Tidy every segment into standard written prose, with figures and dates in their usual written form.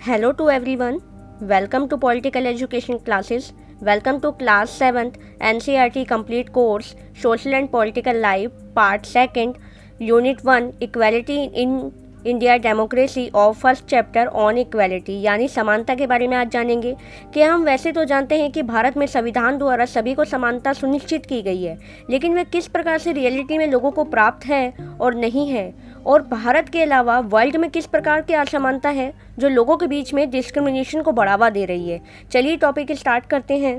Hello to everyone. Welcome to Political Education classes. Welcome to class 7th NCERT complete course Social and Political Life part 2nd Unit 1 Equality in India democracy और first chapter on equality यानी समानता के बारे में आज जानेंगे कि हम वैसे तो जानते हैं कि भारत में संविधान द्वारा सभी को समानता सुनिश्चित की गई है, लेकिन वह किस प्रकार से रियलिटी में लोगों को प्राप्त है और नहीं है, और भारत के अलावा वर्ल्ड में किस प्रकार की असमानता है जो लोगों के बीच में डिस्क्रिमिनेशन को बढ़ावा दे रही है। चलिए टॉपिक स्टार्ट करते हैं।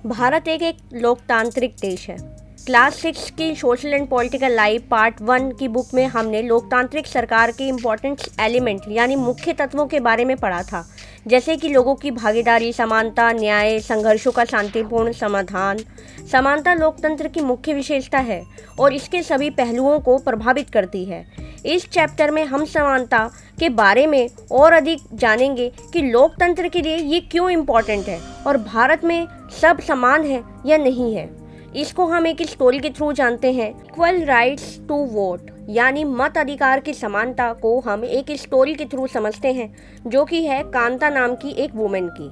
भारत एक लोकतांत्रिक देश है। क्लास 6 की social and political life part 1 की बुक में हमने लोकतांत्रिक सरकार के इम्पोर्टेंट एलिमेंट यानी मुख्य तत्वों के बारे में पढ़ा था, जैसे कि लोगों की भागीदारी, समानता, न्याय, संघर्षों का शांतिपूर्ण समाधान। समानता लोकतंत्र की मुख्य विशेषता है और इसके सभी पहलुओं को प्रभावित करती है। इस चैप्टर में हम समानता के बारे में और अधिक जानेंगे कि लोकतंत्र के लिए ये क्यों इम्पोर्टेंट है और भारत में सब समान है या नहीं है। इसको हम एक स्टोरी के थ्रू जानते हैं। इक्वल राइट्स टू वोट यानी मत अधिकार की समानता को हम एक स्टोरी के थ्रू समझते हैं, जो कि है कांता नाम की एक वुमेन की।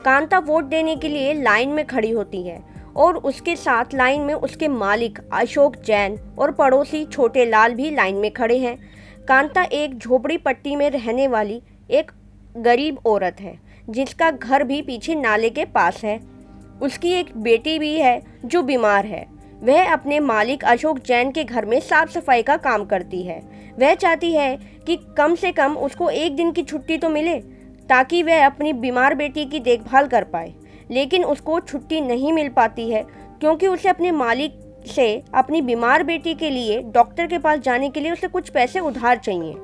कांता वोट देने के लिए लाइन में खड़ी होती है और उसके साथ लाइन में उसके मालिक अशोक जैन और पड़ोसी छोटे लाल भी लाइन में खड़े हैं। कांता एक झोपड़ी पट्टी में रहने वाली एक गरीब औरत है जिसका घर भी पीछे नाले के पास है। उसकी एक बेटी भी है जो बीमार है। वह अपने मालिक अशोक जैन के घर में साफ सफाई का काम करती है। वह चाहती है कि कम से कम उसको एक दिन की छुट्टी तो मिले ताकि वह अपनी बीमार बेटी की देखभाल कर पाए, लेकिन उसको छुट्टी नहीं मिल पाती है क्योंकि उसे अपने मालिक से अपनी बीमार बेटी के लिए डॉक्टर के पास जाने के लिए उसे कुछ पैसे उधार चाहिए।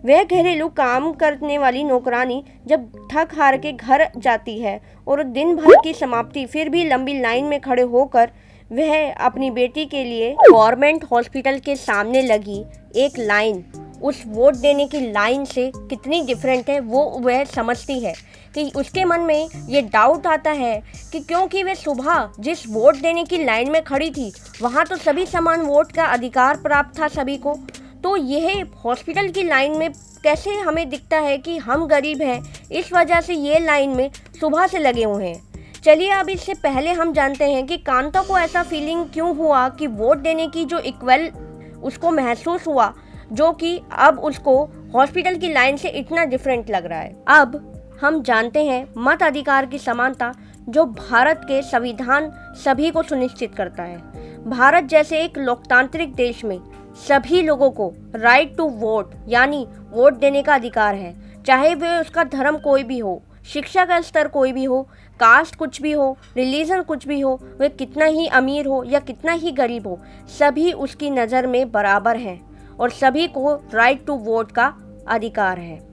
वह घरेलू काम करने वाली नौकरानी जब थक हार के घर जाती है और दिन भर की समाप्ति फिर भी लंबी लाइन में खड़े होकर वह अपनी बेटी के लिए गवर्नमेंट हॉस्पिटल के सामने लगी एक लाइन उस वोट देने की लाइन से कितनी डिफरेंट है वो वह समझती है। कि उसके मन में ये डाउट आता है कि क्योंकि वह सुबह जिस वोट देने की लाइन में खड़ी थी वहाँ तो सभी समान वोट का अधिकार प्राप्त था सभी को, तो यह हॉस्पिटल की लाइन में कैसे हमें दिखता है कि हम गरीब हैं, इस वजह से ये लाइन में सुबह से लगे हुए हैं। चलिए अब इससे पहले हम जानते हैं कि कांता को ऐसा फीलिंग क्यों हुआ कि वोट देने की जो इक्वल उसको महसूस हुआ, जो कि अब उसको हॉस्पिटल की लाइन से इतना डिफरेंट लग रहा है। अब हम जानते हैं मत अधिकार की समानता जो भारत के संविधान सभी को सुनिश्चित करता है। भारत जैसे एक लोकतांत्रिक देश में सभी लोगों को राइट टू वोट यानी वोट देने का अधिकार है, चाहे वह उसका धर्म कोई भी हो, शिक्षा का स्तर कोई भी हो, कास्ट कुछ भी हो, रिलीजन कुछ भी हो, वह कितना ही अमीर हो या कितना ही गरीब हो, सभी उसकी नज़र में बराबर हैं और सभी को राइट टू वोट का अधिकार है।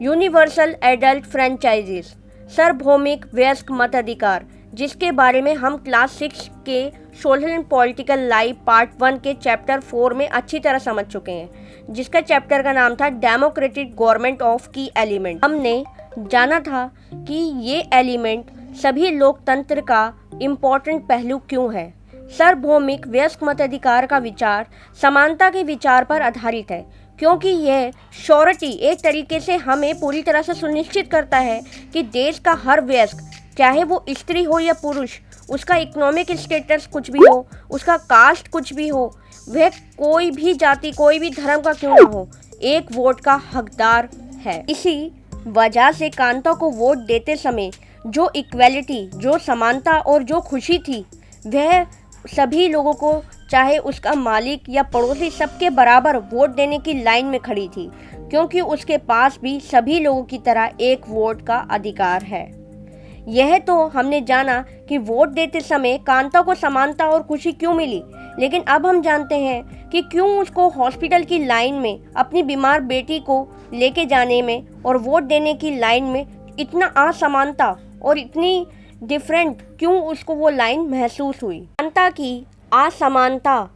यूनिवर्सल एडल्ट फ्रेंचाइजेस सार्वभौमिक वयस्क मताधिकार, जिसके बारे में हम क्लास 6 के social and political life part 1 के चैप्टर 4 में अच्छी तरह समझ चुके हैं, जिसका चैप्टर का नाम था डेमोक्रेटिक गवर्नमेंट ऑफ की एलिमेंट। हमने जाना था कि ये एलिमेंट सभी लोकतंत्र का इम्पोर्टेंट पहलू क्यों है। सार्वभौमिक वयस्क मताधिकार का विचार समानता के विचार पर आधारित है, क्योंकि यह श्योरिटी एक तरीके से हमें पूरी तरह से सुनिश्चित करता है कि देश का हर वयस्क, चाहे वो स्त्री हो या पुरुष, उसका इकोनॉमिक स्टेटस कुछ भी हो, उसका कास्ट कुछ भी हो, वह कोई भी जाति कोई भी धर्म का क्यों ना हो, एक वोट का हकदार है। इसी वजह से कांता को वोट देते समय जो इक्वालिटी, जो समानता और जो खुशी थी, वह सभी लोगों को, चाहे उसका मालिक या पड़ोसी, सबके बराबर वोट देने की लाइन में खड़ी थी, क्योंकि उसके पास भी सभी लोगों की तरह एक वोट का अधिकार है। यह तो हमने जाना कि वोट देते समय कांता को समानता और खुशी क्यों मिली, लेकिन अब हम जानते हैं कि क्यों उसको हॉस्पिटल की लाइन में अपनी बीमार बेटी को लेके जाने में और वोट देने की लाइन में इतना असमानता और इतनी डिफरेंट क्यों उसको वो लाइन महसूस हुई। कांता की असमानता,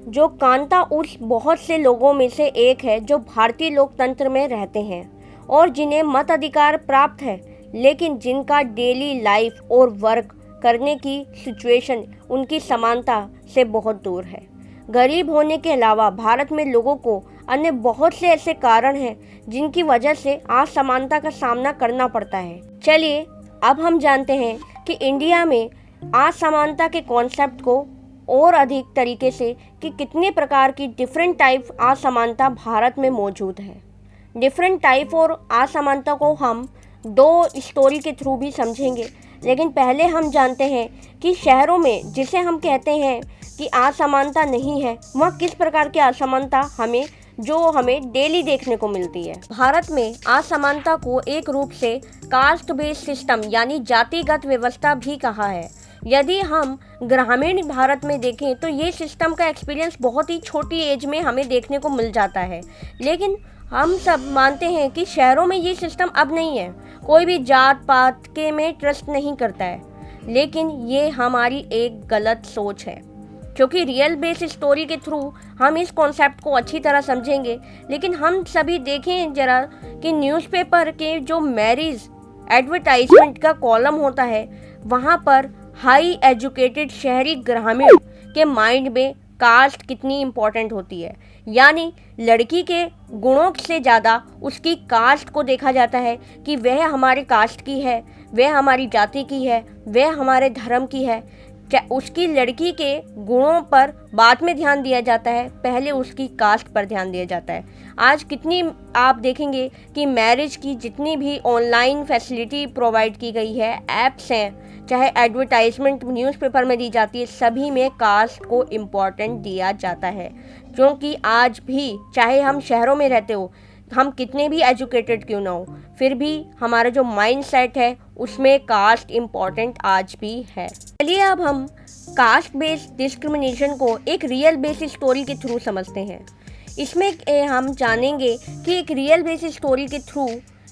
जो कांता उस बहुत से लोगों में से एक है जो भारतीय लोकतंत्र में रहते हैं और जिन्हें मताधिकार प्राप्त है, लेकिन जिनका डेली लाइफ और वर्क करने की सिचुएशन उनकी समानता से बहुत दूर है। गरीब होने के अलावा भारत में लोगों को अन्य बहुत से ऐसे कारण हैं जिनकी वजह से असमानता का सामना करना पड़ता है। चलिए अब हम जानते हैं कि इंडिया में असमानता के कॉन्सेप्ट को और अधिक तरीके से कि कितने प्रकार की डिफरेंट टाइप असमानता भारत में मौजूद है। डिफरेंट टाइप और असमानता को हम दो स्टोरी के थ्रू भी समझेंगे, लेकिन पहले हम जानते हैं कि शहरों में जिसे हम कहते हैं कि असमानता नहीं है, वह किस प्रकार की असमानता हमें डेली देखने को मिलती है। भारत में असमानता को एक रूप से कास्ट बेस्ड सिस्टम यानी जातिगत व्यवस्था भी कहा है। यदि हम ग्रामीण भारत में देखें तो ये सिस्टम का एक्सपीरियंस बहुत ही छोटी एज में हमें देखने को मिल जाता है, लेकिन हम सब मानते हैं कि शहरों में ये सिस्टम अब नहीं है। कोई भी जात पात के में ट्रस्ट नहीं करता है, लेकिन ये हमारी एक गलत सोच है, क्योंकि रियल बेस स्टोरी के थ्रू हम इस कॉन्सेप्ट को अच्छी तरह समझेंगे। लेकिन हम सभी देखें जरा कि न्यूज़पेपर के जो मैरिज एडवर्टाइजमेंट का कॉलम होता है, वहाँ पर हाई एजुकेटेड शहरी ग्रामीण के माइंड में कास्ट कितनी इम्पोर्टेंट होती है, यानी लड़की के गुणों से ज़्यादा उसकी कास्ट को देखा जाता है कि वह हमारे कास्ट की है, वह हमारी जाति की है, वह हमारे धर्म की है। उसकी लड़की के गुणों पर बाद में ध्यान दिया जाता है, पहले उसकी कास्ट पर ध्यान दिया जाता है। आज कितनी आप देखेंगे कि मैरिज की जितनी भी ऑनलाइन फैसिलिटी प्रोवाइड की गई है, ऐप्स हैं, चाहे एडवर्टाइजमेंट न्यूज़पेपर में दी जाती है, सभी में कास्ट को इम्पोर्टेंट दिया जाता है। क्योंकि आज भी चाहे हम शहरों में रहते हो, हम कितने भी एजुकेटेड क्यों ना हो, फिर भी हमारा जो माइंड सेट है उसमें कास्ट इम्पॉर्टेंट आज भी है। चलिए अब हम कास्ट बेस्ड डिस्क्रिमिनेशन को एक रियल बेस स्टोरी के थ्रू समझते हैं। इसमें हम जानेंगे कि एक रियल बेस स्टोरी के थ्रू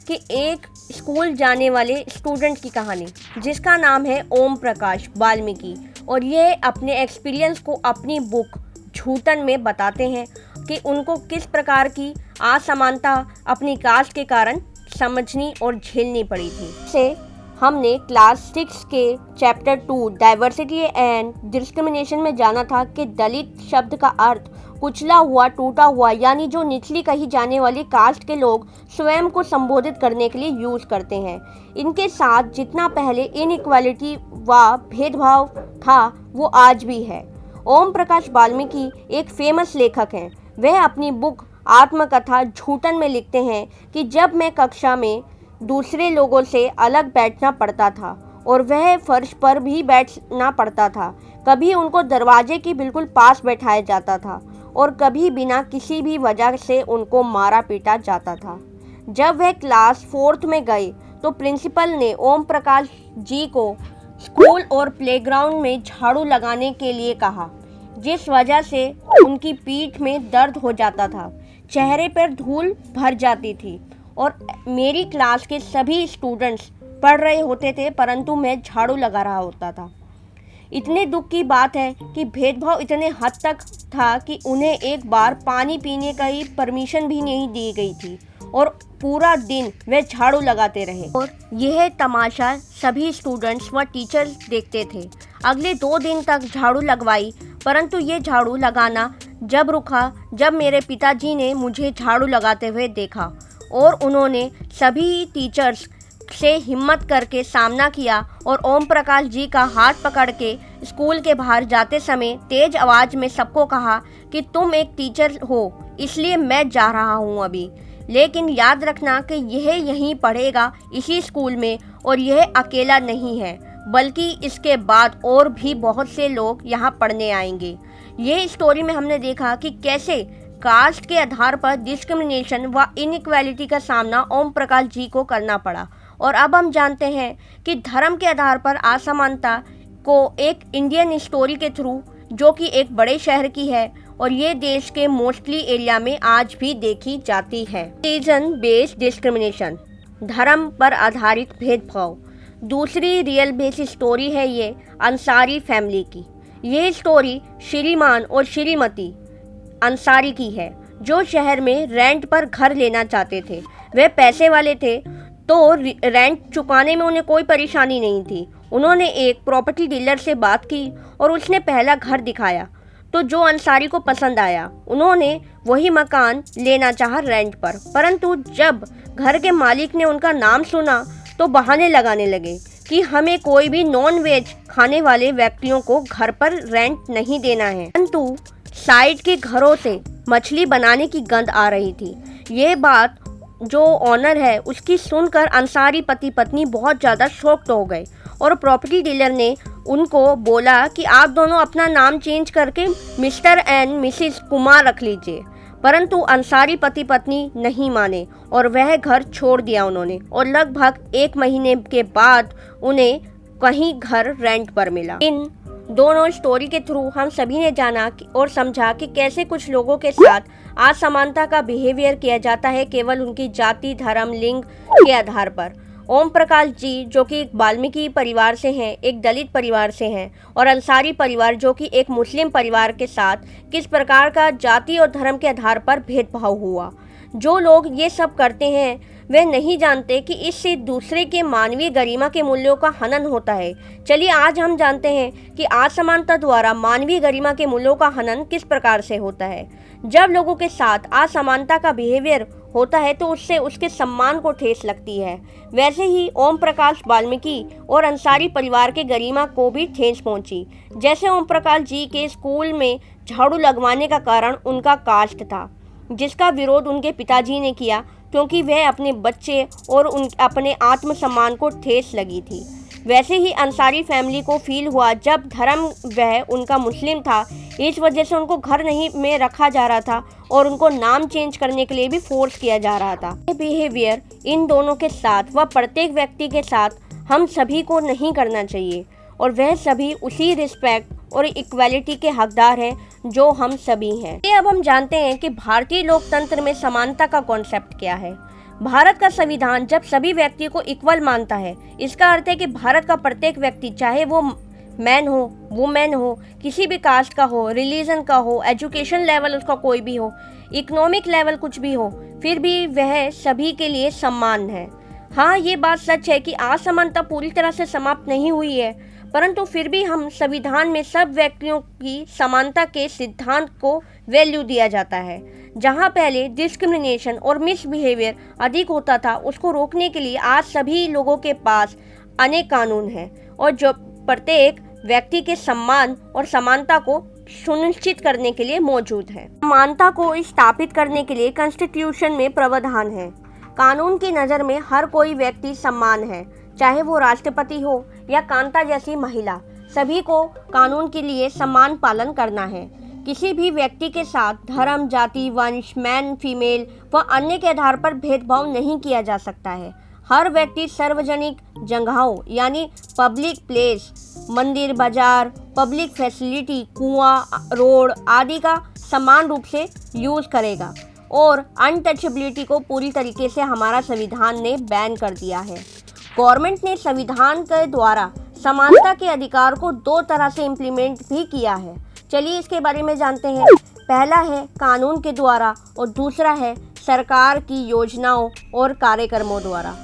कि एक स्कूल जाने वाले स्टूडेंट की कहानी, जिसका नाम है ओम प्रकाश वाल्मीकि, और ये अपने एक्सपीरियंस को अपनी बुक झूठन में बताते हैं कि उनको किस प्रकार की असमानता अपनी कास्ट के कारण समझनी और झेलनी पड़ी थी। से हमने क्लास 6 के चैप्टर 2 डाइवर्सिटी एंड डिस्क्रिमिनेशन में जाना था कि दलित शब्द का अर्थ कुचला हुआ, टूटा हुआ, यानी जो निचली कही जाने वाली कास्ट के लोग स्वयं को संबोधित करने के लिए यूज़ करते हैं। इनके साथ जितना पहले इनइक्वालिटी व भेदभाव था वो आज भी है। ओम प्रकाश वाल्मीकि एक फेमस लेखक हैं। वह अपनी बुक आत्मकथा झूठन में लिखते हैं कि जब मैं कक्षा में दूसरे लोगों से अलग बैठना पड़ता था और वह फर्श पर भी बैठना पड़ता था, कभी उनको दरवाजे के बिल्कुल पास बैठाया जाता था और कभी बिना किसी भी वजह से उनको मारा पीटा जाता था। जब वह क्लास 4th में गए तो प्रिंसिपल ने ओम प्रकाश जी को स्कूल और प्लेग्राउंड में झाड़ू लगाने के लिए कहा, जिस वजह से उनकी पीठ में दर्द हो जाता था, चेहरे पर धूल भर जाती थी और मेरी क्लास के सभी स्टूडेंट्स पढ़ रहे होते थे परंतु मैं झाड़ू लगा रहा होता था। इतने दुख की बात है कि भेदभाव इतने हद तक था कि उन्हें एक बार पानी पीने का ही परमिशन भी नहीं दी गई थी और पूरा दिन वे झाड़ू लगाते रहे और यह तमाशा सभी स्टूडेंट्स व टीचर्स देखते थे। अगले 2 दिन तक झाड़ू लगवाई, परंतु ये झाड़ू लगाना जब रुका जब मेरे पिताजी ने मुझे झाड़ू लगाते हुए देखा और उन्होंने सभी टीचर्स से हिम्मत करके सामना किया और ओम प्रकाश जी का हाथ पकड़ के स्कूल के बाहर जाते समय तेज आवाज़ में सबको कहा कि तुम एक टीचर हो इसलिए मैं जा रहा हूँ अभी, लेकिन याद रखना कि यह यहीं पढ़ेगा इसी स्कूल में और यह अकेला नहीं है बल्कि इसके बाद और भी बहुत से लोग यहाँ पढ़ने आएंगे। ये स्टोरी में हमने देखा कि कैसे कास्ट के आधार पर डिस्क्रिमिनेशन व इनइक्वालिटी का सामना ओम प्रकाश जी को करना पड़ा। और अब हम जानते हैं कि धर्म के आधार पर असमानता को एक इंडियन स्टोरी के थ्रू, जो कि एक बड़े शहर की है और ये देश के मोस्टली एरिया में आज भी देखी जाती है। रीजन बेस्ड डिस्क्रिमिनेशन, धर्म पर आधारित भेदभाव। दूसरी रियल बेस स्टोरी है ये अंसारी फैमिली की। ये स्टोरी श्रीमान और श्रीमती अंसारी की है, जो शहर में रेंट पर घर लेना चाहते थे। वे पैसे वाले थे तो रेंट चुकाने में उन्हें कोई परेशानी नहीं थी। उन्होंने एक प्रॉपर्टी डीलर से बात की और उसने पहला घर दिखाया तो जो अंसारी को पसंद आया उन्होंने वही मकान लेना चाहा रेंट पर, परंतु जब घर के मालिक ने उनका नाम सुना तो बहाने लगाने लगे कि हमें कोई भी नॉन वेज खाने वाले व्यक्तियों को घर पर रेंट नहीं देना है। परंतु साइड के घरों से मछली बनाने की गंध आ रही थी। ये बात जो ऑनर है उसकी सुनकर अंसारी पति पत्नी बहुत ज़्यादा शॉक्ड हो गए और प्रॉपर्टी डीलर ने उनको बोला कि आप दोनों अपना नाम चेंज करके मिस्टर एंड मिसिस कुमार रख लीजिए। परंतु अंसारी पति पत्नी नहीं माने और वह घर छोड़ दिया उन्होंने, और लगभग 1 महीने के बाद उन्हें कहीं घर रेंट पर मिला। इन दोनों स्टोरी के थ्रू हम सभी ने जाना और समझा कि कैसे कुछ लोगों के साथ असमानता का बिहेवियर किया जाता है केवल उनकी जाति, धर्म, लिंग के आधार पर। ओम प्रकाश जी जो कि एक वाल्मीकि परिवार से हैं, एक दलित परिवार से हैं, और अंसारी परिवार जो कि एक मुस्लिम परिवार के साथ किस प्रकार का जाति और धर्म के आधार पर भेदभाव हुआ। जो लोग ये सब करते हैं वे नहीं जानते कि इससे दूसरे के मानवीय गरिमा के मूल्यों का हनन होता है। चलिए आज हम जानते हैं कि असमानता द्वारा मानवीय गरिमा के मूल्यों का हनन किस प्रकार से होता है। जब लोगों के साथ असमानता का बिहेवियर होता है तो उससे उसके सम्मान को ठेस लगती है। वैसे ही ओम प्रकाश वाल्मीकि और अंसारी परिवार के गरिमा को भी ठेस पहुंची। जैसे ओम प्रकाश जी के स्कूल में झाड़ू लगवाने का कारण उनका कास्ट था, जिसका विरोध उनके पिताजी ने किया क्योंकि वह अपने बच्चे और अपने आत्मसम्मान को ठेस लगी थी। वैसे ही अंसारी फैमिली को फील हुआ जब धर्म वह उनका मुस्लिम था, इस वजह से उनको घर नहीं में रखा जा रहा था और उनको नाम चेंज करने के लिए भी फोर्स किया जा रहा था। ये बिहेवियर इन दोनों के साथ व प्रत्येक व्यक्ति के साथ हम सभी को नहीं करना चाहिए और वह सभी उसी रिस्पेक्ट और इक्वालिटी के हकदार हैं जो हम सभी हैं। अब हम जानते हैं कि भारतीय लोकतंत्र में समानता का कॉन्सेप्ट क्या है। भारत का संविधान जब सभी व्यक्ति को इक्वल मानता है, इसका अर्थ है कि भारत का प्रत्येक व्यक्ति, चाहे वो मैन हो, वुमेन हो, किसी भी कास्ट का हो, रिलीजन का हो, एजुकेशन लेवल उसका कोई भी हो, इकोनॉमिक लेवल कुछ भी हो, फिर भी वह सभी के लिए समान है। हाँ, ये बात सच है कि असमानता पूरी तरह से समाप्त नहीं हुई है, परंतु फिर भी हम संविधान में सब व्यक्तियों की समानता के सिद्धांत को वैल्यू दिया जाता है। जहां पहले डिस्क्रिमिनेशन और मिसबिहेवियर अधिक होता था, उसको रोकने के लिए आज सभी लोगों के पास अनेक कानून हैं और जो प्रत्येक व्यक्ति के सम्मान और समानता को सुनिश्चित करने के लिए मौजूद है। समानता को स्थापित करने के लिए कॉन्स्टिट्यूशन में प्रावधान है। कानून की नज़र में हर कोई व्यक्ति समान है, चाहे वो राष्ट्रपति हो या कांता जैसी महिला, सभी को कानून के लिए समान पालन करना है। किसी भी व्यक्ति के साथ धर्म, जाति, वंश, मैन, फीमेल व अन्य के आधार पर भेदभाव नहीं किया जा सकता है। हर व्यक्ति सार्वजनिक जगहों यानी पब्लिक प्लेस, मंदिर, बाजार, पब्लिक फैसिलिटी, कुआं, रोड आदि का समान रूप से यूज करेगा और अनटचेबिलिटी को पूरी तरीके से हमारा संविधान ने बैन कर दिया है। गवर्नमेंट ने संविधान के द्वारा समानता के अधिकार को 2 तरह से इम्प्लीमेंट भी किया है। चलिए इसके बारे में जानते हैं। पहला है कानून के द्वारा और दूसरा है सरकार की योजनाओं और कार्यक्रमों द्वारा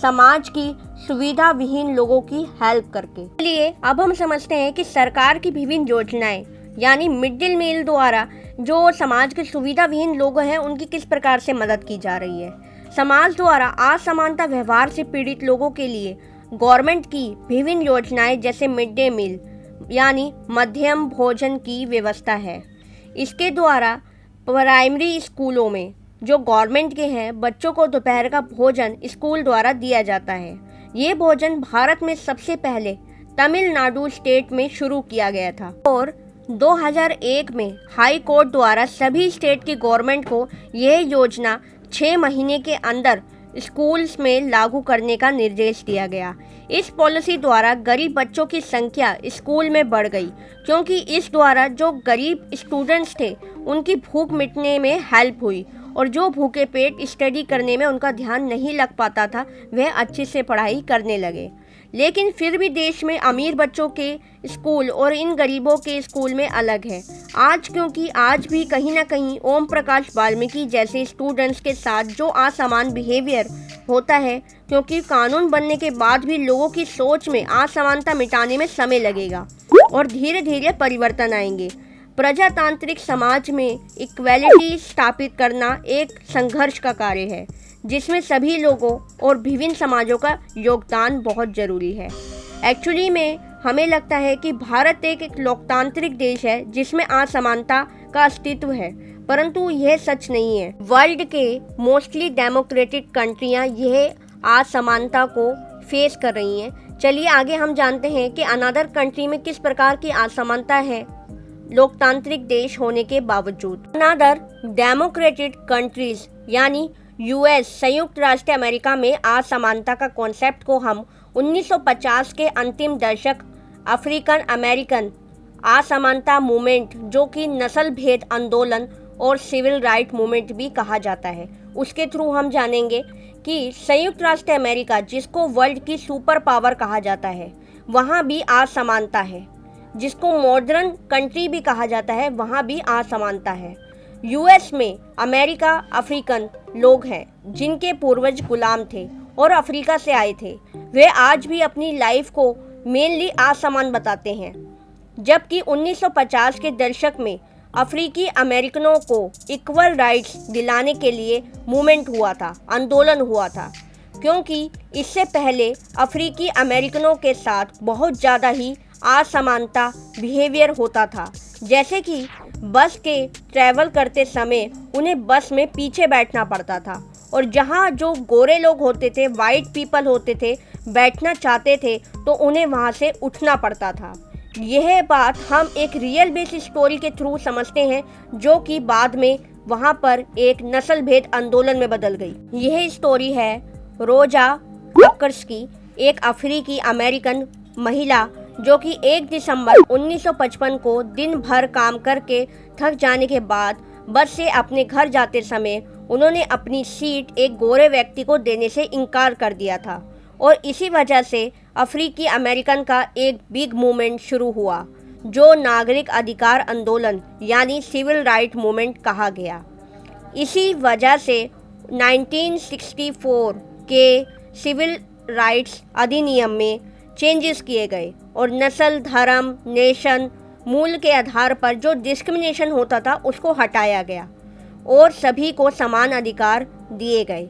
समाज की सुविधा विहीन लोगों की हेल्प करके। चलिए अब हम समझते हैं कि सरकार की विभिन्न योजनाएं यानी मिड डे मील द्वारा जो समाज के सुविधा विहीन लोग हैं उनकी किस प्रकार से मदद की जा रही है। समाज द्वारा असमानता व्यवहार से पीड़ित लोगों के लिए गवर्नमेंट की विभिन्न योजनाएं जैसे मिड डे मील यानी मध्यम भोजन की व्यवस्था है। इसके द्वारा प्राइमरी स्कूलों में जो गवर्नमेंट के हैं बच्चों को दोपहर का भोजन स्कूल द्वारा दिया जाता है। ये भोजन भारत में सबसे पहले तमिलनाडु स्टेट में शुरू किया गया था और 2001 में हाई कोर्ट द्वारा सभी स्टेट की गवर्नमेंट को यह योजना 6 महीने के अंदर स्कूल्स में लागू करने का निर्देश दिया गया। इस पॉलिसी द्वारा गरीब बच्चों की संख्या स्कूल में बढ़ गई क्योंकि इस द्वारा जो गरीब स्टूडेंट्स थे उनकी भूख मिटने में हेल्प हुई और जो भूखे पेट स्टडी करने में उनका ध्यान नहीं लग पाता था वह अच्छे से पढ़ाई करने लगे। लेकिन फिर भी देश में अमीर बच्चों के स्कूल और इन गरीबों के स्कूल में अलग है आज, क्योंकि आज भी कहीं ना कहीं ओम प्रकाश वाल्मीकि जैसे स्टूडेंट्स के साथ जो असमान बिहेवियर होता है, क्योंकि कानून बनने के बाद भी लोगों की सोच में असमानता मिटाने में समय लगेगा और धीरे धीरे परिवर्तन आएंगे। प्रजातांत्रिक समाज में इक्वेलिटी स्थापित करना एक संघर्ष का कार्य है जिसमें सभी लोगों और विभिन्न समाजों का योगदान बहुत ज़रूरी है। एक्चुअली में हमें लगता है कि भारत एक लोकतांत्रिक देश है जिसमें असमानता का अस्तित्व है, परंतु यह सच नहीं है। वर्ल्ड के मोस्टली डेमोक्रेटिक कंट्रियां यह असमानता को फेस कर रही हैं। चलिए आगे हम जानते हैं कि अनदर कंट्री में किस प्रकार की असमानता है लोकतांत्रिक देश होने के बावजूद। अनदर डेमोक्रेटिक कंट्रीज यानी यूएस संयुक्त राष्ट्र अमेरिका में असमानता का कॉन्सेप्ट को हम 1950 के अंतिम दशक अफ्रीकन अमेरिकन असमानता मूवमेंट, जो कि नस्ल भेद आंदोलन और सिविल राइट मूवमेंट भी कहा जाता है, उसके थ्रू हम जानेंगे कि संयुक्त राष्ट्र अमेरिका, जिसको वर्ल्ड की सुपर पावर कहा जाता है, वहाँ भी असमानता है। जिसको मॉडर्न कंट्री भी कहा जाता है, वहाँ भी असमानता है। यूएस में अमेरिका अफ्रीकन लोग हैं जिनके पूर्वज गुलाम थे और अफ्रीका से आए थे। वे आज भी अपनी लाइफ को मेनली असमान बताते हैं, जबकि 1950 के दशक में अफ्रीकी अमेरिकनों को इक्वल राइट्स दिलाने के लिए मूवमेंट हुआ था, आंदोलन हुआ था, क्योंकि इससे पहले अफ्रीकी अमेरिकनों के साथ बहुत ज़्यादा ही असमानता बिहेवियर होता था। जैसे कि बस के ट्रैवल करते समय उन्हें बस में पीछे बैठना पड़ता था और जहाँ जो गोरे लोग होते थे, वाइट पीपल होते थे, बैठना चाहते थे तो उन्हें वहाँ से उठना पड़ता था। यह बात हम एक रियल बेस स्टोरी के थ्रू समझते हैं, जो कि बाद में वहाँ पर एक नस्ल भेद आंदोलन में बदल गई। यह स्टोरी है रोजा पार्कर्स की, एक अफ्रीकी अमेरिकन महिला जो कि 1 दिसंबर 1955 को दिन भर काम करके थक जाने के बाद बस से अपने घर जाते समय उन्होंने अपनी सीट एक गोरे व्यक्ति को देने से इनकार कर दिया था और इसी वजह से अफ्रीकी अमेरिकन का एक बिग मूवमेंट शुरू हुआ, जो नागरिक अधिकार आंदोलन यानी सिविल राइट मूवमेंट कहा गया। इसी वजह से 1964 के सिविल राइट्स अधिनियम में चेंजेस किए गए और नस्ल, धर्म, नेशन, मूल के आधार पर जो डिस्क्रिमिनेशन होता था उसको हटाया गया और सभी को समान अधिकार दिए गए।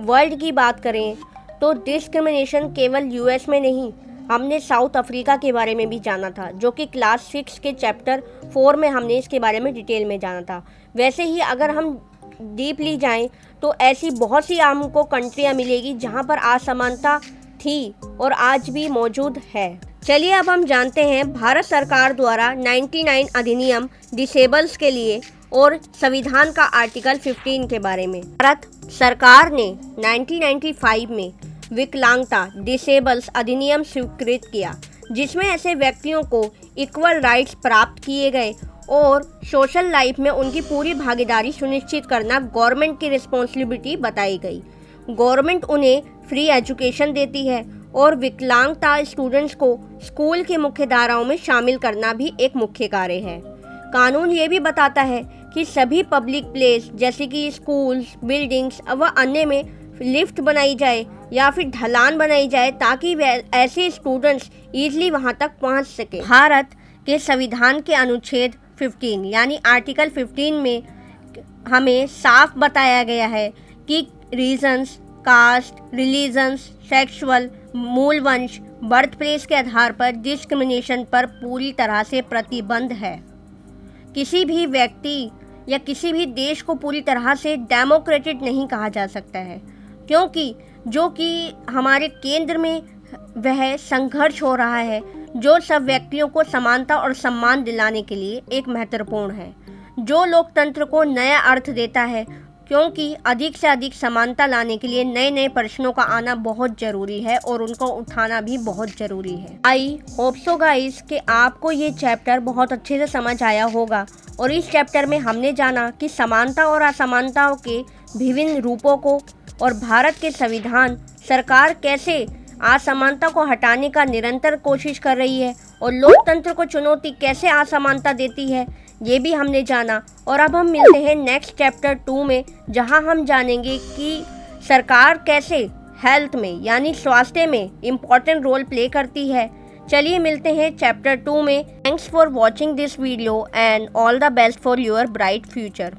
वर्ल्ड की बात करें तो डिस्क्रिमिनेशन केवल यूएस में नहीं, हमने साउथ अफ्रीका के बारे में भी जाना था, जो कि क्लास 6 के चैप्टर 4 में हमने इसके बारे में डिटेल में जाना था। वैसे ही अगर हम डीपली जाएं तो ऐसी बहुत सी हमको कंट्रियां मिलेगी जहां पर असमानता थी और आज भी मौजूद है। चलिए अब हम जानते हैं भारत सरकार द्वारा 99 अधिनियम डिसेबल्स के लिए और संविधान का आर्टिकल 15 के बारे में। भारत सरकार ने 1995 में विकलांगता डिसेबल्स अधिनियम स्वीकृत किया, जिसमें ऐसे व्यक्तियों को इक्वल राइट्स प्राप्त किए गए और सोशल लाइफ में उनकी पूरी भागीदारी सुनिश्चित करना गवर्नमेंट की रिस्पॉन्सिबिलिटी बताई गई। गवर्नमेंट उन्हें फ्री एजुकेशन देती है और विकलांगता स्टूडेंट्स को स्कूल की मुख्य धाराओं में शामिल करना भी एक मुख्य कार्य है। कानून ये भी बताता है कि सभी पब्लिक प्लेस जैसे कि स्कूल्स, बिल्डिंग्स व अन्य में लिफ्ट बनाई जाए या फिर ढलान बनाई जाए ताकि ऐसे स्टूडेंट्स ईजिली वहाँ तक पहुँच सके। भारत के संविधान के अनुच्छेद 15 यानी आर्टिकल 15 में हमें साफ बताया गया है कि रीजन्स, कास्ट, रिलीजन्स, सेक्सुअल, मूल वंश, बर्थ प्लेस के आधार पर डिस्क्रिमिनेशन पर पूरी तरह से प्रतिबंध है। किसी भी व्यक्ति या किसी भी देश को पूरी तरह से डेमोक्रेटिक नहीं कहा जा सकता है, क्योंकि जो कि हमारे केंद्र में वह संघर्ष हो रहा है, जो सब व्यक्तियों को समानता और सम्मान दिलाने के लिए एक महत्वपूर्ण है, जो लोकतंत्र को नया अर्थ देता है, क्योंकि अधिक से अधिक समानता लाने के लिए नए नए प्रश्नों का आना बहुत ज़रूरी है और उनको उठाना भी बहुत ज़रूरी है। आई होप सो गाइस कि आपको ये चैप्टर बहुत अच्छे से समझ आया होगा और इस चैप्टर में हमने जाना कि समानता और असमानताओं के विभिन्न रूपों को और भारत के संविधान सरकार कैसे असमानता को हटाने का निरंतर कोशिश कर रही है और लोकतंत्र को चुनौती कैसे असमानता देती है, ये भी हमने जाना। और अब हम मिलते हैं नेक्स्ट चैप्टर 2 में, जहां हम जानेंगे कि सरकार कैसे हेल्थ में यानी स्वास्थ्य में इम्पॉर्टेंट रोल प्ले करती है, चलिए मिलते हैं चैप्टर 2 में। Thanks for watching this video and all the best for your bright future.